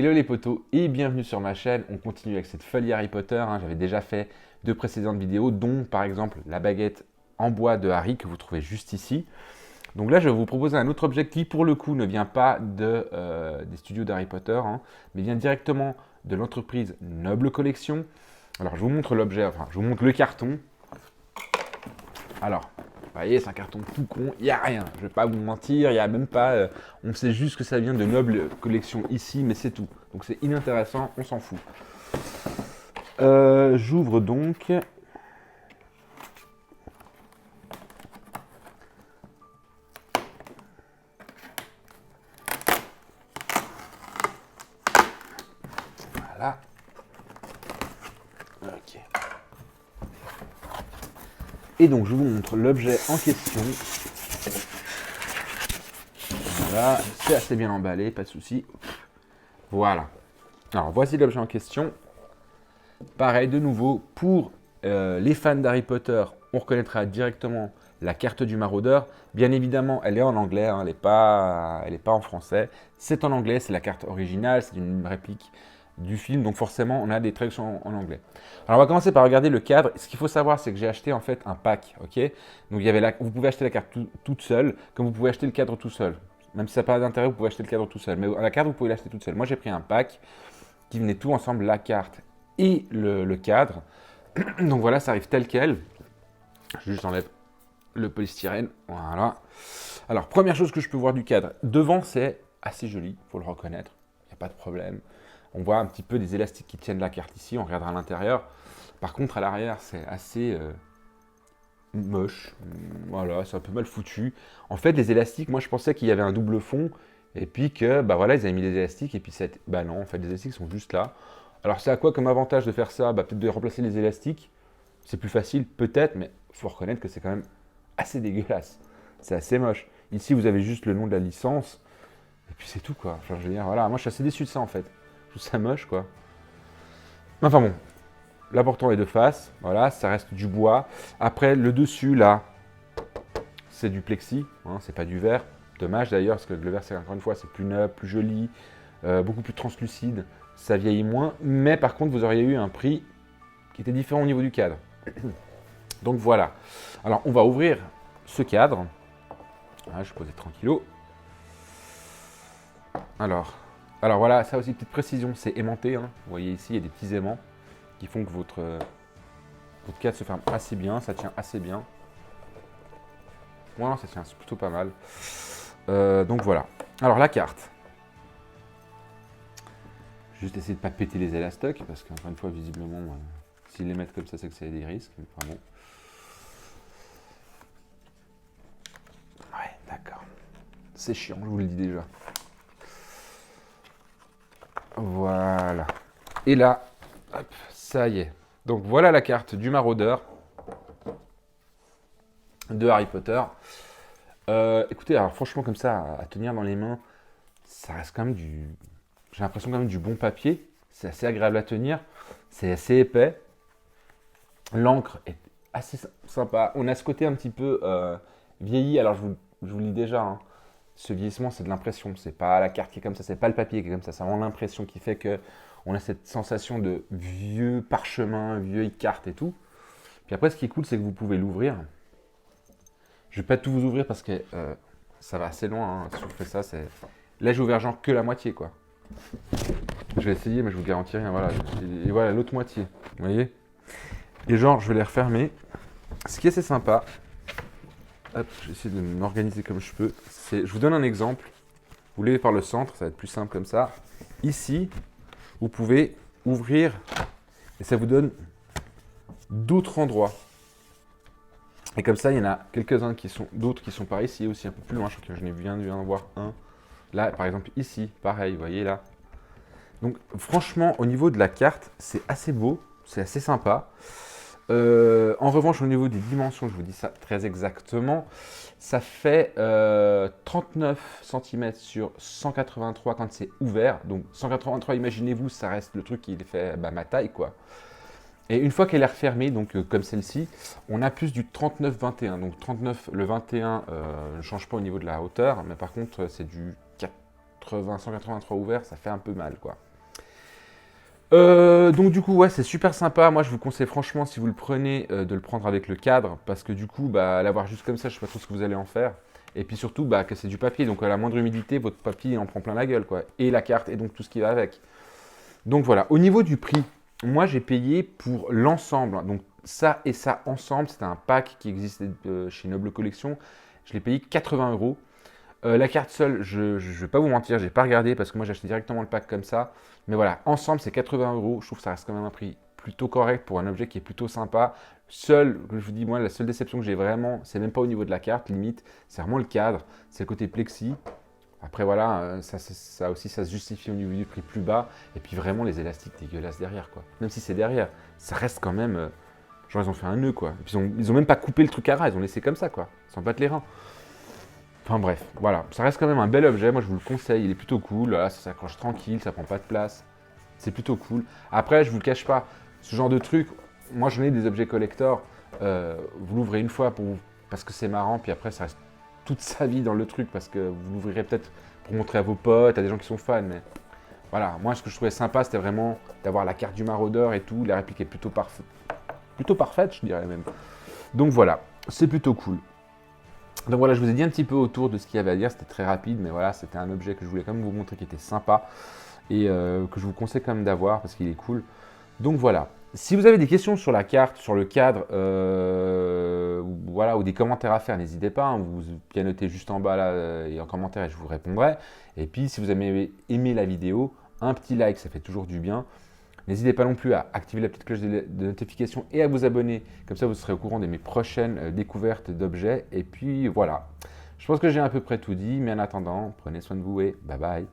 Hello les potos et bienvenue sur ma chaîne. On continue avec cette folie Harry Potter. J'avais déjà fait deux précédentes vidéos, dont par exemple la baguette en bois de Harry que vous trouvez juste ici. Donc là, je vais vous proposer un autre objet qui, pour le coup, ne vient pas des studios d'Harry Potter, mais vient directement de l'entreprise Noble Collection. Alors, je vous montre l'objet, enfin, je vous montre le carton. Alors, vous voyez, c'est un carton tout con, il n'y a rien. Je ne vais pas vous mentir, il n'y a même pas... on sait juste que ça vient de Noble Collection ici, mais c'est tout. Donc c'est inintéressant, on s'en fout. J'ouvre donc... Voilà. Ok. Et donc je vous montre l'objet en question. Voilà, c'est assez bien emballé, pas de souci. Voilà. Alors voici l'objet en question. Pareil, de nouveau, pour les fans d'Harry Potter, on reconnaîtra directement la carte du maraudeur. Bien évidemment, elle est en anglais, elle n'est pas en français. C'est en anglais, c'est la carte originale, c'est une réplique du film, donc forcément, on a des traductions en anglais. Alors, on va commencer par regarder le cadre. Ce qu'il faut savoir, c'est que j'ai acheté en fait un pack, ok. Donc, vous pouvez acheter la carte toute seule, comme vous pouvez acheter le cadre tout seul. Même si ça n'a pas d'intérêt, vous pouvez acheter le cadre tout seul. Mais la carte, vous pouvez l'acheter toute seule. Moi, j'ai pris un pack qui venait tout ensemble, la carte et le cadre. Donc voilà, ça arrive tel quel. Je juste enlève le polystyrène. Voilà. Alors, première chose que je peux voir du cadre. Devant, c'est assez joli, il faut le reconnaître. Il n'y a pas de problème. On voit un petit peu des élastiques qui tiennent la carte ici. On regardera à l'intérieur. Par contre, à l'arrière, c'est assez moche. Voilà, c'est un peu mal foutu. En fait, les élastiques, moi, je pensais qu'il y avait un double fond. Et puis que, bah voilà, ils avaient mis des élastiques. Et puis, bah non, en fait, les élastiques sont juste là. Alors, c'est à quoi comme avantage de faire ça? Bah, peut-être de remplacer les élastiques. C'est plus facile, peut-être, mais il faut reconnaître que c'est quand même assez dégueulasse. C'est assez moche. Ici, vous avez juste le nom de la licence. Et puis, c'est tout, quoi. Enfin, je veux dire, voilà. Moi, je suis assez déçu de ça, en fait. Je trouve ça moche, quoi. Enfin, bon. L'important est de face. Voilà, ça reste du bois. Après, le dessus, là, c'est du plexi. C'est pas du verre. Dommage, d'ailleurs, parce que le verre, c'est encore une fois, c'est plus neuf, plus joli, beaucoup plus translucide. Ça vieillit moins. Mais, par contre, vous auriez eu un prix qui était différent au niveau du cadre. Donc voilà. Alors on va ouvrir ce cadre. Voilà, je vais poser tranquillo. Alors voilà, ça aussi, petite précision, c'est aimanté. Vous voyez ici, il y a des petits aimants qui font que votre cadre se ferme assez bien, ça tient assez bien. Voilà, ça tient plutôt pas mal. Donc voilà. Alors la carte. Juste essayer de ne pas péter les élastocs, parce qu'encore une fois, visiblement, s'ils les mettent comme ça, c'est que c'est des risques. Enfin bon. Ouais, d'accord. C'est chiant, je vous le dis déjà. Voilà. Et là, hop, ça y est. Donc voilà la carte du maraudeur de Harry Potter. Écoutez, alors franchement, comme ça, à tenir dans les mains, ça reste quand même du... J'ai l'impression quand même du bon papier. C'est assez agréable à tenir. C'est assez épais. L'encre est assez sympa. On a ce côté un petit peu vieilli. Alors je vous le dis déjà, ce vieillissement, c'est de l'impression. C'est pas la carte qui est comme ça, c'est pas le papier qui est comme ça. C'est vraiment l'impression qui fait que on a cette sensation de vieux parchemin, vieille carte et tout. Puis après, ce qui est cool, c'est que vous pouvez l'ouvrir. Je vais pas tout vous ouvrir parce que ça va assez loin. Si je fais ça, c'est... Là, j'ai ouvert genre que la moitié, quoi. Je vais essayer, mais je vous garantis rien. Voilà. Et voilà l'autre moitié. Vous voyez? Et genre, je vais les refermer. Ce qui est assez sympa, hop, je vais essayer de m'organiser comme je peux. Je vous donne un exemple. Vous levez par le centre, ça va être plus simple comme ça. Ici, vous pouvez ouvrir et ça vous donne d'autres endroits. Et comme ça, il y en a quelques-uns d'autres qui sont par ici aussi un peu plus loin. Je crois que je n'ai viens d'en voir un. Là, par exemple, ici, pareil, vous voyez là. Donc, franchement, au niveau de la carte, c'est assez beau, c'est assez sympa. En revanche, au niveau des dimensions, je vous dis ça très exactement, ça fait 39 cm sur 183 quand c'est ouvert. Donc 183, imaginez-vous, ça reste le truc qui fait ma taille, quoi. Et une fois qu'elle est refermée, donc comme celle-ci, on a plus du 39-21. Donc 39, le 21 ne change pas au niveau de la hauteur, mais par contre, c'est du 80, 183 ouvert, ça fait un peu mal, quoi. Donc du coup, ouais, c'est super sympa. Moi, je vous conseille franchement, si vous le prenez, de le prendre avec le cadre, parce que du coup, bah, l'avoir juste comme ça, je sais pas trop ce que vous allez en faire. Et puis surtout, bah, que c'est du papier, donc à la moindre humidité, votre papier il en prend plein la gueule, quoi. Et la carte, et donc tout ce qui va avec. Donc voilà. Au niveau du prix, moi, j'ai payé pour l'ensemble. Donc ça et ça ensemble, c'était un pack qui existe chez Noble Collection. Je l'ai payé 80 euros. La carte seule, je ne vais pas vous mentir, j'ai pas regardé parce que moi j'ai acheté directement le pack comme ça. Mais voilà, ensemble c'est 80 euros. Je trouve que ça reste quand même un prix plutôt correct pour un objet qui est plutôt sympa. Seul, je vous dis, moi la seule déception que j'ai vraiment, c'est même pas au niveau de la carte, limite, c'est vraiment le cadre, c'est le côté plexi. Après voilà, ça aussi ça se justifie au niveau du prix plus bas. Et puis vraiment les élastiques dégueulasses derrière quoi. Même si c'est derrière, ça reste quand même. Genre ils ont fait un nœud quoi. Et puis ils ont même pas coupé le truc à ras, ils ont laissé comme ça quoi. Sans battre les reins. Enfin bref, voilà, ça reste quand même un bel objet, moi je vous le conseille, il est plutôt cool, là, ça s'accroche tranquille, ça prend pas de place, c'est plutôt cool. Après, je vous le cache pas, ce genre de truc, moi j'en ai des objets collector, vous l'ouvrez une fois parce que c'est marrant, puis après ça reste toute sa vie dans le truc, parce que vous l'ouvrirez peut-être pour montrer à vos potes, à des gens qui sont fans, mais voilà, moi ce que je trouvais sympa, c'était vraiment d'avoir la carte du maraudeur et tout, la réplique est plutôt parfaite, je dirais même. Donc voilà, c'est plutôt cool. Donc voilà, je vous ai dit un petit peu autour de ce qu'il y avait à dire, c'était très rapide, mais voilà, c'était un objet que je voulais quand même vous montrer qui était sympa et que je vous conseille quand même d'avoir parce qu'il est cool. Donc voilà, si vous avez des questions sur la carte, sur le cadre, voilà, ou des commentaires à faire, n'hésitez pas, hein, vous pianotez juste en bas là et en commentaire et je vous répondrai. Et puis si vous avez aimé la vidéo, un petit like, ça fait toujours du bien. N'hésitez pas non plus à activer la petite cloche de notification et à vous abonner. Comme ça, vous serez au courant de mes prochaines découvertes d'objets. Et puis voilà, je pense que j'ai à peu près tout dit. Mais en attendant, prenez soin de vous et bye bye.